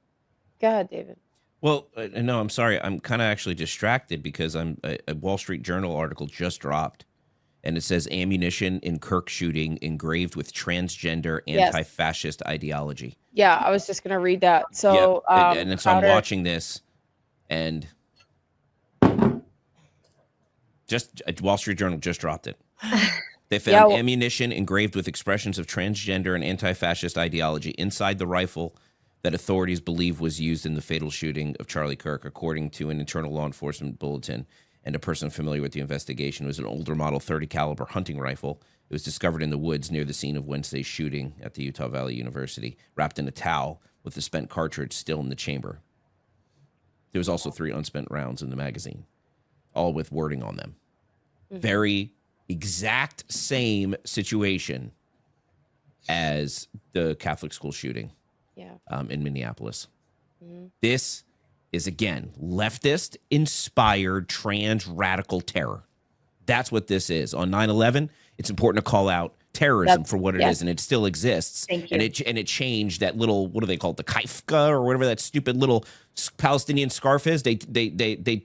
Go ahead, David. Well, no, I'm sorry. I'm kind of actually distracted because a Wall Street Journal article just dropped, and it says ammunition in Kirk shooting engraved with transgender anti-fascist ideology. Yeah, I was just gonna read that. So, and so I'm watching this, and just Wall Street Journal just dropped it. They found ammunition engraved with expressions of transgender and anti-fascist ideology inside the rifle that authorities believe was used in the fatal shooting of Charlie Kirk, according to an internal law enforcement bulletin. And a person familiar with the investigation. It was an older model 30 caliber hunting rifle. It was discovered in the woods near the scene of Wednesday's shooting at the Utah Valley University, wrapped in a towel with the spent cartridge still in the chamber. There was also 3 unspent rounds in the magazine, all with wording on them. Mm-hmm. Very exact same situation as the Catholic school shooting in Minneapolis. Mm-hmm. This is, again, leftist-inspired trans radical terror. That's what this is. On 9/11, it's important to call out terrorism for what it is, and it still exists. Thank you. And it changed that little, what do they call it, the kaifka or whatever that stupid little Palestinian scarf is. They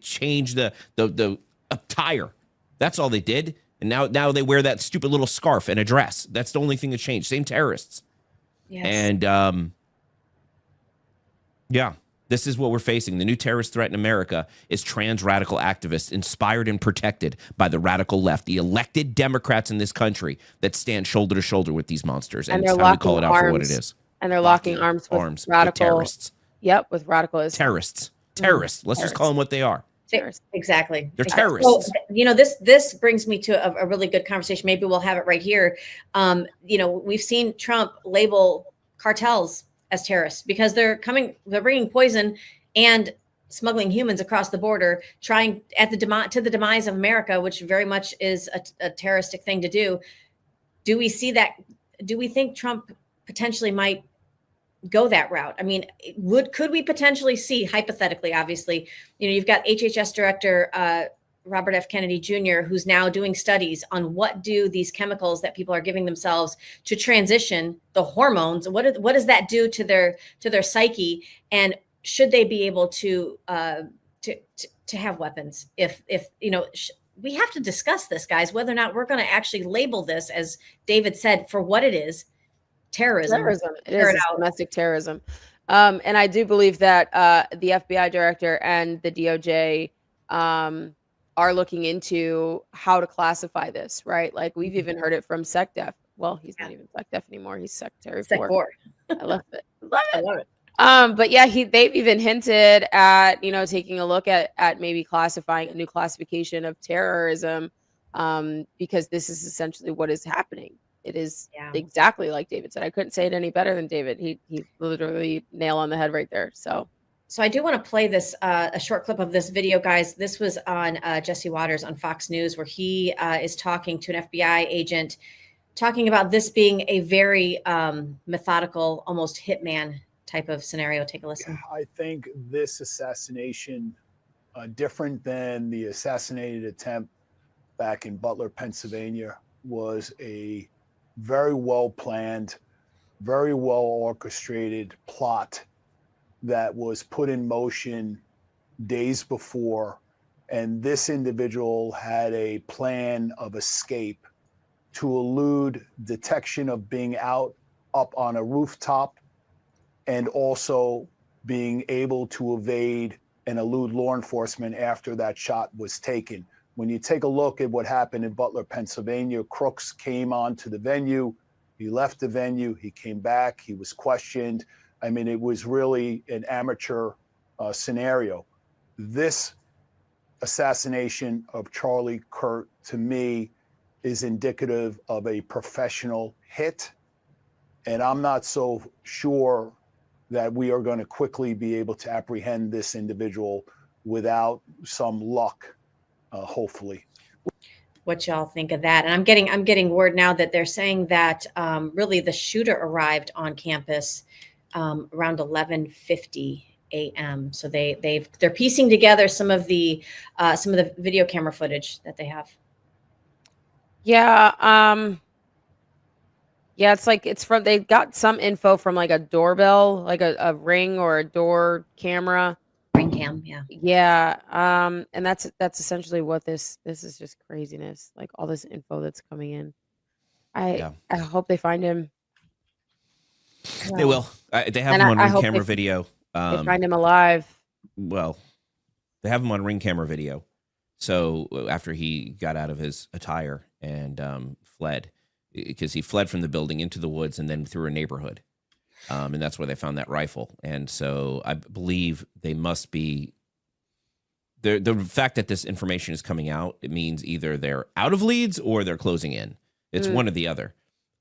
changed the attire. That's all they did. And now they wear that stupid little scarf and a dress. That's the only thing that changed. Same terrorists. Yes. And this is what we're facing. The new terrorist threat in America is trans radical activists inspired and protected by the radical left, the elected Democrats in this country that stand shoulder to shoulder with these monsters. And it's time to call it out for what it is. And they're locking arms with radical with terrorists. Yep, with radicalists. Terrorists. Let's just call them what they are. Exactly. They're terrorists. So, this brings me to a really good conversation. Maybe we'll have it right here. We've seen Trump label cartels as terrorists because they're bringing poison and smuggling humans across the border, trying to the demise of America, which very much is a terroristic thing to do. Do we see that? Do we think Trump potentially might go that route? I mean, could we potentially see, hypothetically, obviously, you've got HHS director Robert F. Kennedy Jr., who's now doing studies on what do these chemicals that people are giving themselves to transition the hormones. What does that do to their psyche? And should they be able to have weapons? If we have to discuss this, guys, whether or not we're going to actually label this, as David said, for what it is, terrorism. It is domestic terrorism. And I do believe that the FBI director and the DOJ are looking into how to classify this, right? Like we've even heard it from SecDef. Well, he's not even SecDef anymore. He's Secretary for. I love it. I love it. But yeah, they've even hinted at, taking a look at maybe classifying a new classification of terrorism, because this is essentially what is happening. It is exactly like David said. I couldn't say it any better than David. He literally nail on the head right there. So I do want to play this, a short clip of this video, guys. This was on Jesse Waters on Fox News, where he is talking to an FBI agent, talking about this being a very methodical, almost hitman type of scenario. Take a listen. I think this assassination, different than the assassinated attempt back in Butler, Pennsylvania, was a very well planned, very well orchestrated plot that was put in motion days before. And this individual had a plan of escape to elude detection of being up on a rooftop, and also being able to evade and elude law enforcement after that shot was taken. When you take a look at what happened in Butler, Pennsylvania, Crooks came onto the venue. He left the venue. He came back. He was questioned. I mean, it was really an amateur scenario. This assassination of Charlie Kirk, to me, is indicative of a professional hit. And I'm not so sure that we are going to quickly be able to apprehend this individual without some luck, hopefully. What y'all think of that? And I'm getting word now that they're saying that really the shooter arrived on campus around 11:50 a.m. So they're piecing together some of the video camera footage that they have. Yeah, yeah, it's like they got some info from like a doorbell, like a ring or a door camera. Ring cam, yeah. Yeah, and that's essentially what this is, just craziness, like all this info that's coming in. Yeah. I hope they find him. They will. They have And him on I ring hope camera video. They find him alive. Well, they have him on ring camera video. So after he got out of his attire and fled, because he fled from the building into the woods and then through a neighborhood. And that's where they found that rifle. And so I believe they must be. The fact that this information is coming out, it means either they're out of leads or they're closing in. It's one or the other.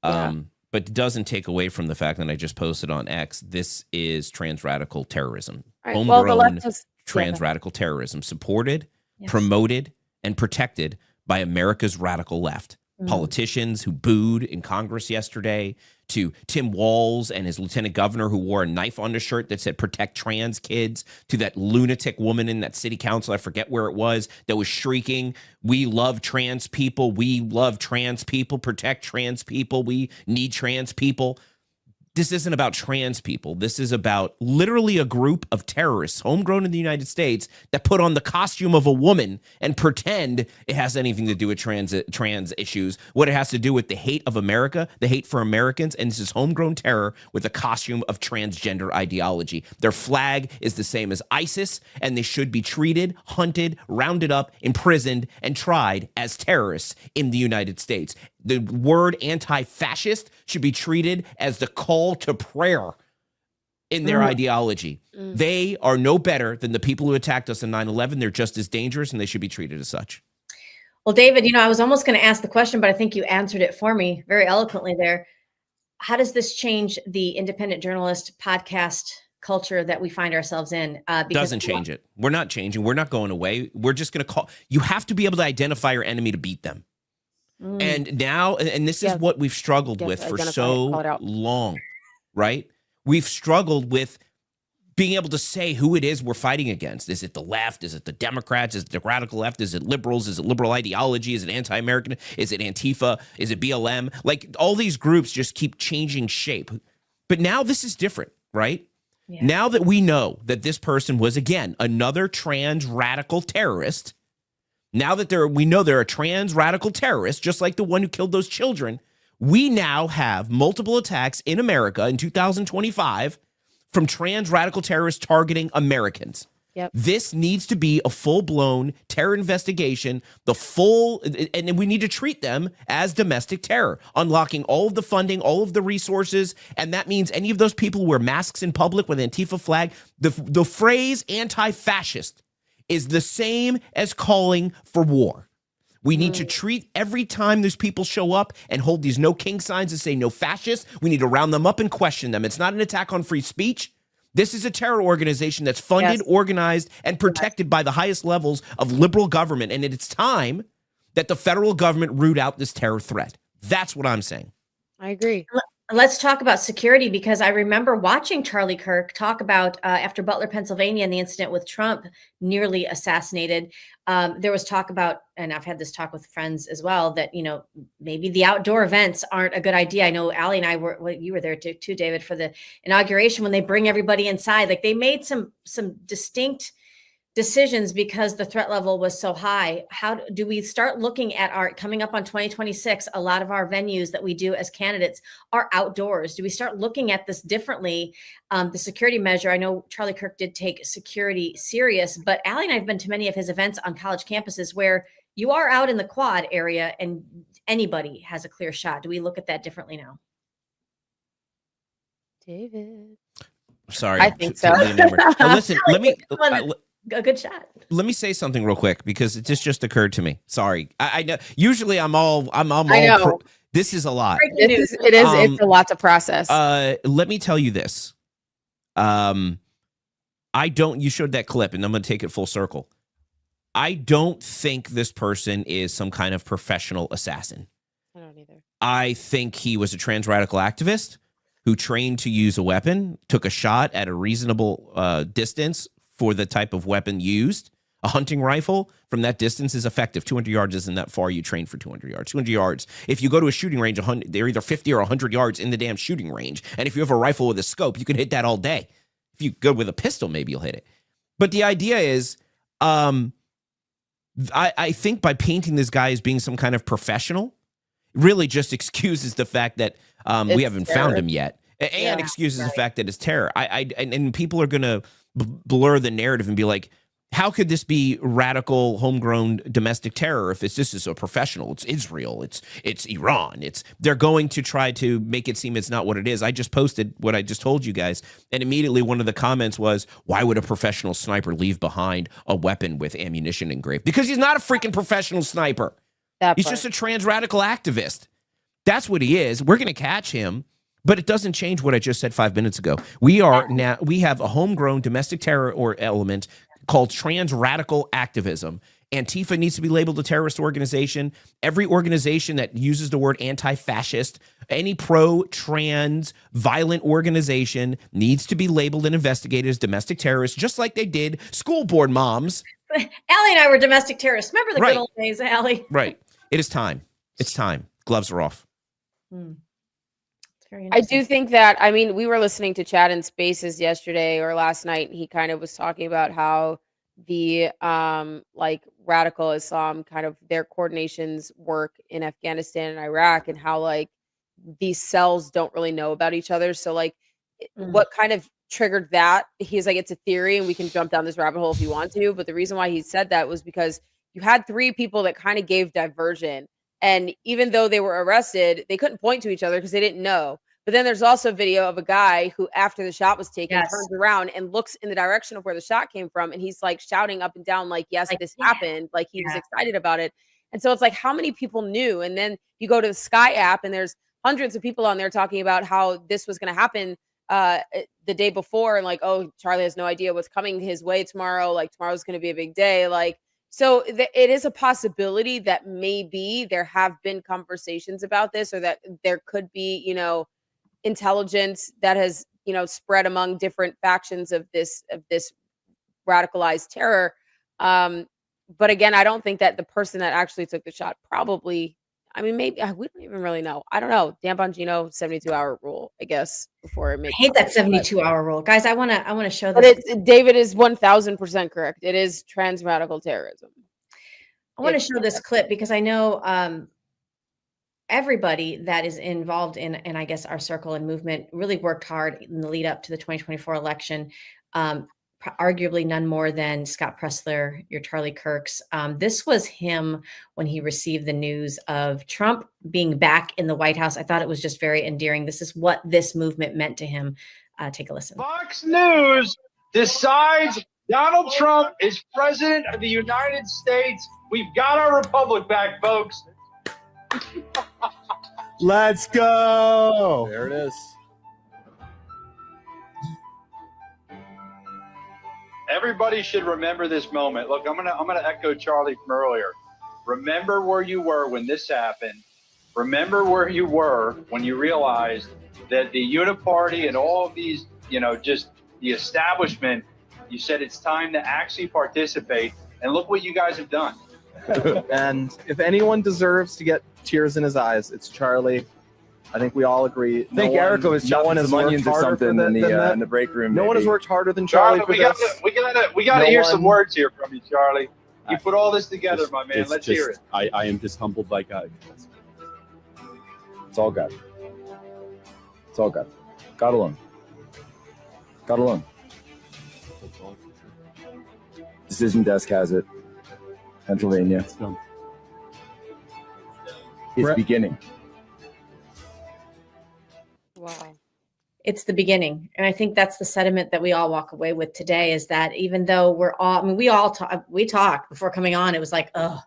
Yeah. But it doesn't take away from the fact that I just posted on X, this is trans radical terrorism. All right, well, the Homegrown leftists, trans radical terrorism, supported, Yes. promoted, and protected by America's radical left. Politicians who booed in Congress yesterday, to Tim Walz and his lieutenant governor who wore a knife on his shirt that said protect trans kids, to that lunatic woman in that city council, I forget where it was, that was shrieking, we love trans people, protect trans people, we need trans people. This isn't about trans people. This is about literally a group of terrorists, homegrown in the United States, that put on the costume of a woman and pretend it has anything to do with trans issues. What it has to do with the hate of America, the hate for Americans, and this is homegrown terror with a costume of transgender ideology. Their flag is the same as ISIS, and they should be treated, hunted, rounded up, imprisoned, and tried as terrorists in the United States. The word anti-fascist should be treated as the call to prayer in their ideology. They are no better than the people who attacked us in 9/11. They're just as dangerous, and they should be treated as such. Well, David, I was almost going to ask the question, but I think you answered it for me very eloquently there. How does this change the independent journalist podcast culture that we find ourselves in? Doesn't change it. We're not changing. We're not going away. We're just going to call. You have to be able to identify your enemy to beat them. And now, and this is what we've struggled with for so long, right? We've struggled with being able to say who it is we're fighting against. Is it the left? Is it the Democrats? Is it the radical left? Is it liberals? Is it liberal ideology? Is it anti-American? Is it Antifa? Is it BLM? Like all these groups just keep changing shape. But now this is different, right? Yeah. Now that we know that this person was, again, another trans radical terrorist, now that we know they're a trans radical terrorist, just like the one who killed those children, we now have multiple attacks in America in 2025 from trans radical terrorists targeting Americans. Yep. This needs to be a full-blown terror investigation, and we need to treat them as domestic terror, unlocking all of the funding, all of the resources, and that means any of those people who wear masks in public with Antifa flag, the phrase anti-fascist is the same as calling for war. We need to treat every time those people show up and hold these no king signs and say no fascist. We need to round them up and question them. It's not an attack on free speech. This is a terror organization that's funded, organized, and protected by the highest levels of liberal government. And it's time that the federal government root out this terror threat. That's what I'm saying. I agree. Let's talk about security, because I remember watching Charlie Kirk talk about after Butler, Pennsylvania, and the incident with Trump nearly assassinated. There was talk about, and I've had this talk with friends as well, that, maybe the outdoor events aren't a good idea. I know Allie and I you were there too, David, for the inauguration when they bring everybody inside. Like they made some distinct decisions because the threat level was so high. How do we start looking at our coming up on 2026? A lot of our venues that we do as candidates are outdoors. Do we start looking at this differently? The security measure, I know Charlie Kirk did take security serious, but Allie and I have been to many of his events on college campuses where you are out in the quad area and anybody has a clear shot. Do we look at that differently now? David. Sorry. I think so. Now listen, let me... A good shot. Let me say something real quick because it just occurred to me. Sorry, I know. Usually, I'm all. This is a lot. It's a lot to process. Let me tell you this. I don't. You showed that clip, and I'm going to take it full circle. I don't think this person is some kind of professional assassin. I don't either. I think he was a trans radical activist. who trained to use a weapon, took a shot at a reasonable distance for the type of weapon used. A hunting rifle from that distance is effective. 200 yards isn't that far. You train for 200 yards. 200 yards. If you go to a shooting range, they're either 50 or 100 yards in the damn shooting range. And if you have a rifle with a scope, you can hit that all day. If you go with a pistol, maybe you'll hit it. But the idea is, I think by painting this guy as being some kind of professional, really just excuses the fact that we haven't found him yet, and excuses the fact that it's terror. And people are going to blur the narrative and be like, how could this be radical, homegrown domestic terror if this is a professional? It's Israel. It's Iran. They're going to try to make it seem it's not what it is. I just posted what I just told you guys, and immediately one of the comments was, why would a professional sniper leave behind a weapon with ammunition engraved? Because he's not a freaking professional sniper. He's just a trans radical activist. That's what he is. We're going to catch him, but it doesn't change what I just said 5 minutes ago. We have a homegrown domestic terror or element called trans radical activism. Antifa needs to be labeled a terrorist organization. Every organization that uses the word anti-fascist, any pro-trans violent organization needs to be labeled and investigated as domestic terrorists, just like they did school board moms. Allie and I were domestic terrorists. Remember the good old days, Allie? Right. It is time. It's time. Gloves are off. I do think that, I mean, we were listening to Chad in Spaces yesterday or last night, and he kind of was talking about how the like radical Islam kind of their coordinations work in Afghanistan and Iraq, and how like these cells don't really know about each other. So like what kind of triggered that? He's like, it's a theory and we can jump down this rabbit hole if you want to. But the reason why he said that was because you had three people that kind of gave diversion. And even though they were arrested, they couldn't point to each other because they didn't know. But then there's also video of a guy who, after the shot was taken, turns around and looks in the direction of where the shot came from. And he's like shouting up and down, like, yes, like, this happened. Like he was excited about it. And so it's like, how many people knew? And then you go to the Sky app and there's hundreds of people on there talking about how this was going to happen the day before. And like, oh, Charlie has no idea what's coming his way tomorrow. Like tomorrow's going to be a big day. Like, so it is a possibility that maybe there have been conversations about this, or that there could be, you know, intelligence that has, you know, spread among different factions of this radicalized terror. But again, I don't think that the person that actually took the shot probably, I mean, maybe we don't even really know. I don't know. Dan Bongino 72-hour rule, I guess, before it makes. I hate that 72-hour rule, guys. I want to show this. But David is 1000% correct. It is trans radical terrorism. I want to show this clip because I know everybody that is involved in I guess our circle and movement really worked hard in the lead up to the 2024 election. Arguably none more than Scott Pressler, your Charlie Kirk's. This was him when he received the news of Trump being back in the White House. I thought it was just very endearing. This is what this movement meant to him. Take a listen. Fox News decides Donald Trump is president of the United States. We've got our republic back, folks. Let's go. There it is. Everybody should remember this moment. Look, I'm gonna echo Charlie from earlier. Remember where you were when this happened. Remember where you were when you realized that the Uniparty and all of these, you know, just the establishment, you said it's time to actually participate. And look what you guys have done. And if anyone deserves to get tears in his eyes, it's Charlie. I think we all agree. I think Erica was chopping some onions or something in the break room. No one has worked harder than Charlie for this. We gotta hear some words here from you, Charlie. You put all this together, my man. Let's hear it. I am just humbled by God. It's all God. It's all God. God alone. God alone. Decision desk has it. Pennsylvania. It's beginning. Wow. It's the beginning. And I think that's the sentiment that we all walk away with today, is that even though we talked before coming on, it was like, oh,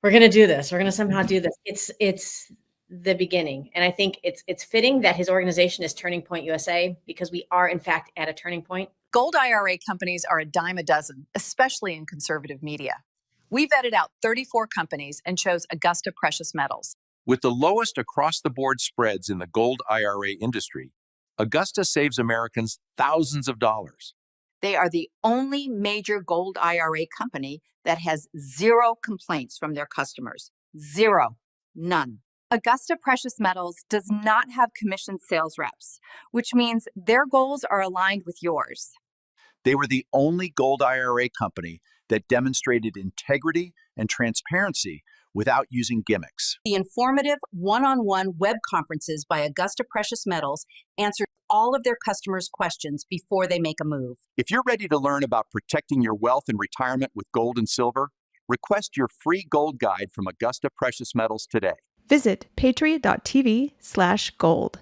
we're going to do this. We're going to somehow do this. It's the beginning. And I think it's fitting that his organization is Turning Point USA, because we are in fact at a turning point. Gold IRA companies are a dime a dozen, especially in conservative media. We vetted out 34 companies and chose Augusta Precious Metals. With the lowest across-the-board spreads in the gold IRA industry, Augusta saves Americans thousands of dollars. They are the only major gold IRA company that has zero complaints from their customers. Zero. None. Augusta Precious Metals does not have commissioned sales reps, which means their goals are aligned with yours. They were the only gold IRA company that demonstrated integrity and transparency without using gimmicks. The informative one-on-one web conferences by Augusta Precious Metals answer all of their customers' questions before they make a move. If you're ready to learn about protecting your wealth and retirement with gold and silver, request your free gold guide from Augusta Precious Metals today. Visit patriot.tv/gold.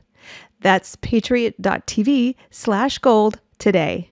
That's patriot.tv/gold today.